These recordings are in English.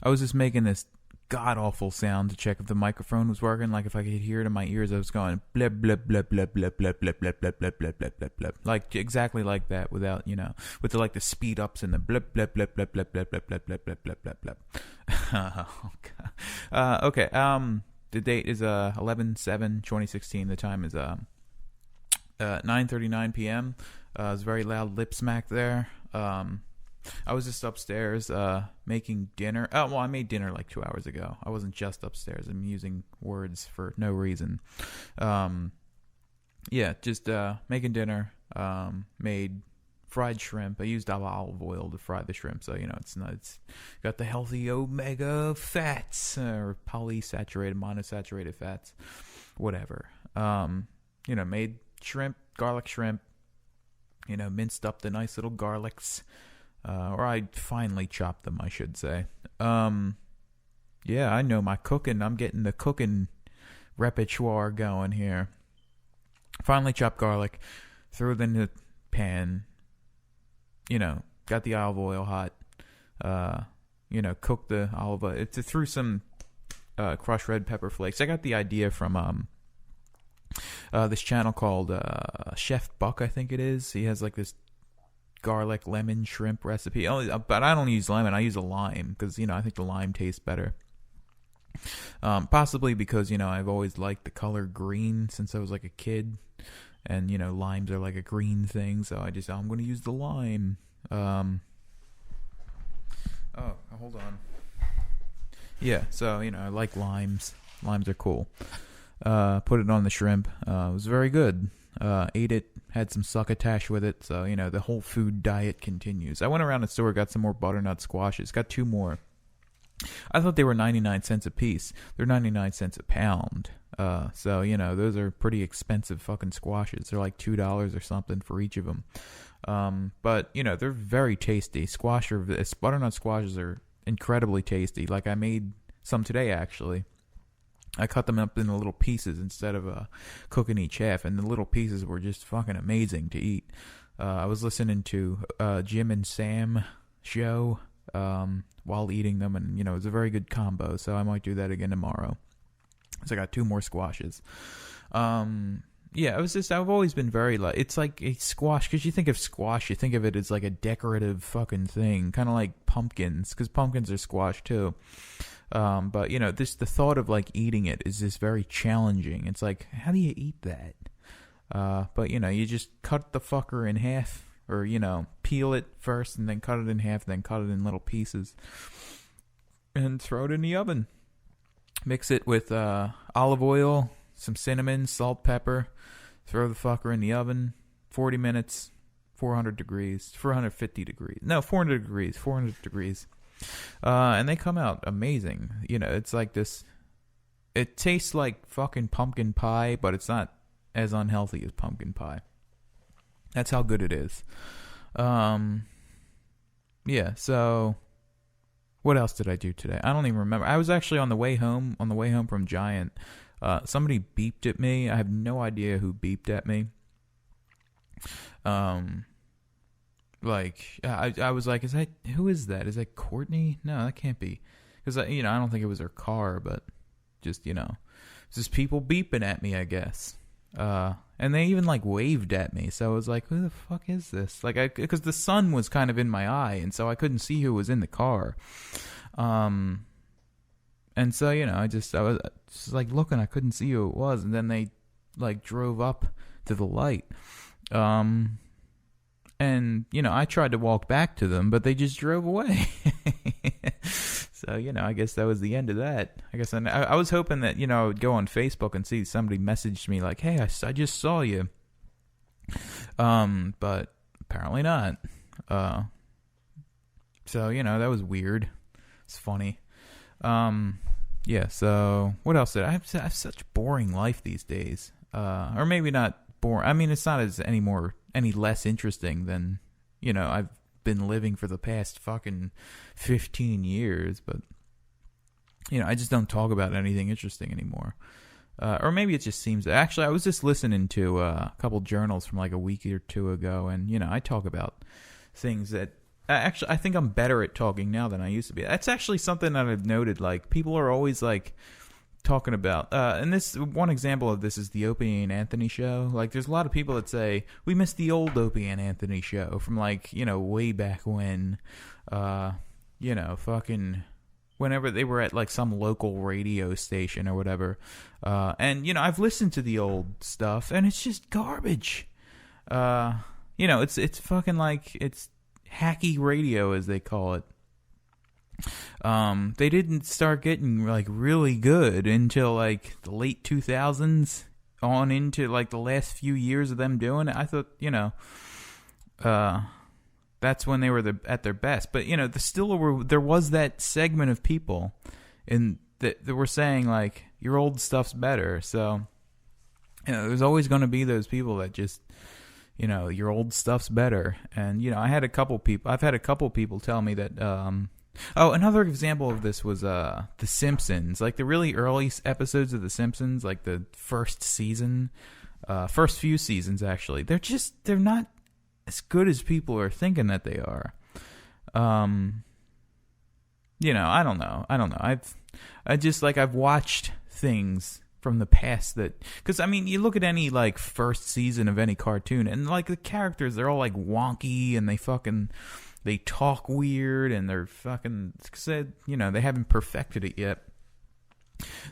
I was just making this god awful sound to check if the microphone was working. Like if I could hear it in my ears, I was going blip blip blip blip blip blip blip blip blip blip blip blip blip blip, like exactly like that, without with the the speed ups and the blip blip blip blip blip blip blip blip blip blip blip blip blip. Okay. The date is 11/7/2016. The time is 9:39 p.m. It's very loud lip smack there. I was just upstairs making dinner. Oh, well, I made dinner like 2 hours ago. I wasn't just upstairs. I'm using words for no reason. Just making dinner. Made fried shrimp. I used olive oil to fry the shrimp, so it's got the healthy omega fats or polysaturated, monosaturated fats, whatever. Made shrimp, garlic shrimp. Minced up the nice little garlics. Or I finally chopped them, I should say. I know my cooking. I'm getting the cooking repertoire going here. Finally chopped garlic, threw it in the pan. Got the olive oil hot. Cooked the olive oil. It threw some crushed red pepper flakes. I got the idea from this channel called Chef Buck, I think it is. He has like this garlic lemon shrimp recipe. But I don't use lemon. I use a lime because I think the lime tastes better. Possibly because I've always liked the color green since I was like a kid, and limes are like a green thing. So I'm going to use the lime. Hold on. Yeah. So I like limes. Limes are cool. Put it on the shrimp. It was very good. Ate it, had some succotash with it, so the whole food diet continues. I went around the store, got some more butternut squashes, got 2 more. I thought they were 99 cents a piece. They're 99 cents a pound. So those are pretty expensive fucking squashes. They're like $2 or something for each of them. But they're very tasty. Butternut squashes are incredibly tasty. Like I made some today actually. I cut them up into little pieces instead of cooking each half, and the little pieces were just fucking amazing to eat. I was listening to Jim and Sam show while eating them, and it was a very good combo, so I might do that again tomorrow. So I got 2 more squashes. I've always been very it's like a squash, because you think of squash, you think of it as like a decorative fucking thing, kind of like pumpkins, because pumpkins are squash too. But the thought of like eating it is just very challenging. It's like, how do you eat that? But you just cut the fucker in half, or peel it first and then cut it in half, then cut it in little pieces and throw it in the oven. Mix it with olive oil, some cinnamon, salt, pepper. Throw the fucker in the oven. 40 minutes, 450 degrees. And they come out amazing. It's like this. It tastes like fucking pumpkin pie, but it's not as unhealthy as pumpkin pie. That's how good it is. So what else did I do today? I don't even remember. I was actually on the way home from Giant. Somebody beeped at me. I have no idea who beeped at me. I was like, who is that? Is that Courtney? No, that can't be. Because, I don't think it was her car, but just, it's just people beeping at me, I guess. And they even, waved at me. So I was like, who the fuck is this? Because the sun was kind of in my eye, and so I couldn't see who was in the car. And so, I was just looking, I couldn't see who it was. And then they, drove up to the light. And, I tried to walk back to them, but they just drove away. So, I guess that was the end of that. I guess I was hoping that, I would go on Facebook and see somebody messaged me like, hey, I just saw you. But apparently not. So, that was weird. It's funny. So what else did I have such a boring life these days. Or maybe not boring. I mean, it's not any less interesting than, I've been living for the past fucking 15 years, but, I just don't talk about anything interesting anymore. Or maybe it just seems... Actually, I was just listening to a couple journals from a week or 2 ago, and, I talk about things that Actually, I think I'm better at talking now than I used to be. That's actually something that I've noted. Like, people are always like talking about, and this one example of this is the Opie and Anthony show. Like, there's a lot of people that say we miss the old Opie and Anthony show from, like, way back when, fucking whenever they were at like some local radio station or whatever. And I've listened to the old stuff and it's just garbage. It's fucking like, it's hacky radio, as they call it. They didn't start getting like really good until like the late 2000s on into like the last few years of them doing it. I thought, that's when they were at their best. But there was that segment of people that were saying like your old stuff's better. So there's always going to be those people that just your old stuff's better. And I've had a couple people tell me that. Another example of this was The Simpsons. Like the really early episodes of The Simpsons, like the first season, first few seasons actually. They're not as good as people are thinking that they are. I don't know. I've watched things from the past because you look at any like first season of any cartoon and like the characters, they're all like wonky and they talk weird and they're fucking said, they haven't perfected it yet.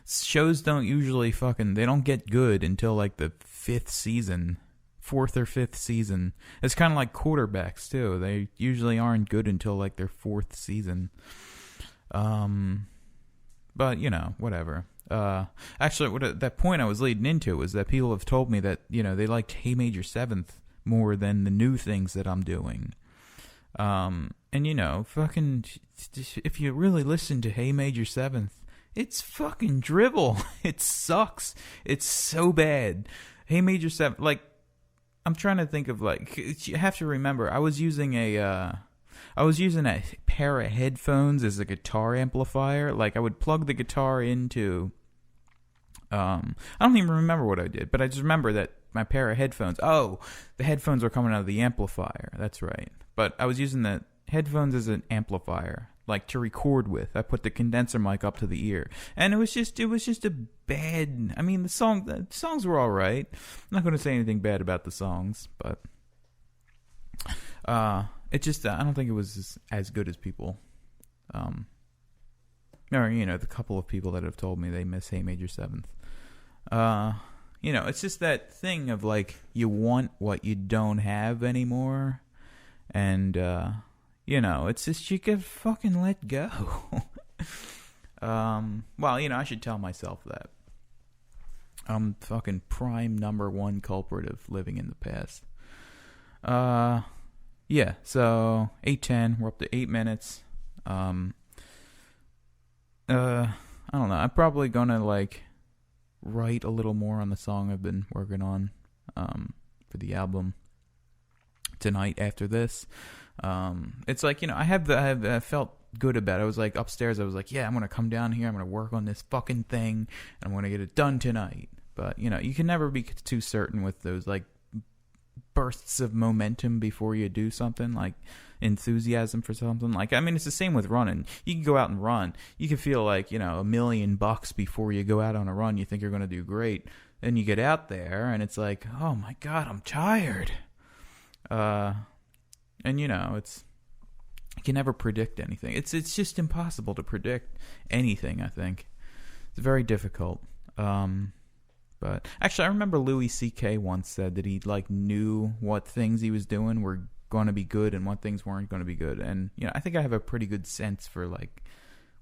Shows don't usually they don't get good until like the fourth or fifth season. It's kind of like quarterbacks too. They usually aren't good until like their fourth season. But whatever. Actually, that point I was leading into was that people have told me that they liked Hey Major Seventh more than the new things that I'm doing. And fucking, if you really listen to Hey Major Seventh, it's fucking drivel. It sucks. It's so bad. Hey Major Seventh, like, I'm trying to think of like, you have to remember, I was using a pair of headphones as a guitar amplifier. Like, I would plug the guitar into, I don't even remember what I did, but I just remember that my pair of headphones, the headphones were coming out of the amplifier. That's right. But I was using the headphones as an amplifier, like to record with. I put the condenser mic up to the ear, and it was just a bad. The songs were all right. I'm not going to say anything bad about the songs, but it just I don't think it was as good as people. Or the couple of people that have told me they miss Hey Major Seventh. It's just that thing of like you want what you don't have anymore. And, it's just you can fucking let go. I should tell myself that. I'm fucking prime number one culprit of living in the past. Yeah, so 8:10, we're up to 8 minutes. I don't know, I'm probably gonna, like, write a little more on the song I've been working on, for the album tonight after this. It's like, I felt good about it. I was like upstairs, I was like, yeah, I'm gonna come down here, I'm gonna work on this fucking thing, and I'm gonna get it done tonight. But you can never be too certain with those like bursts of momentum before you do something, like enthusiasm for something. Like, it's the same with running. You can go out and run, you can feel like $1 million before you go out on a run. You think you're gonna do great, then you get out there and it's like, oh my god, I'm tired. It's, you can never predict anything. It's just impossible to predict anything, I think. It's very difficult. But actually, I remember Louis C.K. once said that he like knew what things he was doing were going to be good and what things weren't going to be good. And, I think I have a pretty good sense for like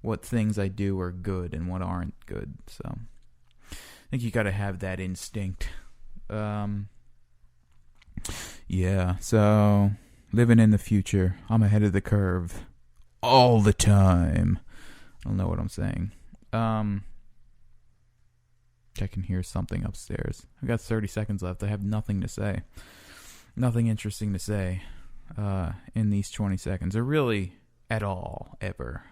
what things I do are good and what aren't good. So I think you got to have that instinct. Yeah, so living in the future, I'm ahead of the curve all the time. I don't know what I'm saying. I can hear something upstairs. I've got 30 seconds left. I have nothing to say. Nothing interesting to say in these 20 seconds. Or really at all, ever.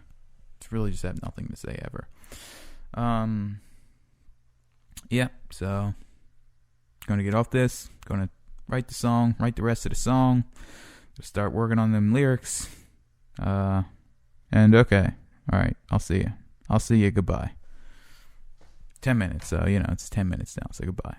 It's really just have nothing to say ever. Yeah, so gonna get off this. Gonna write the song, write the rest of the song. Start working on them lyrics. And okay, all right, I'll see you. I'll see you. Goodbye. 10 minutes, so it's 10 minutes now. So goodbye.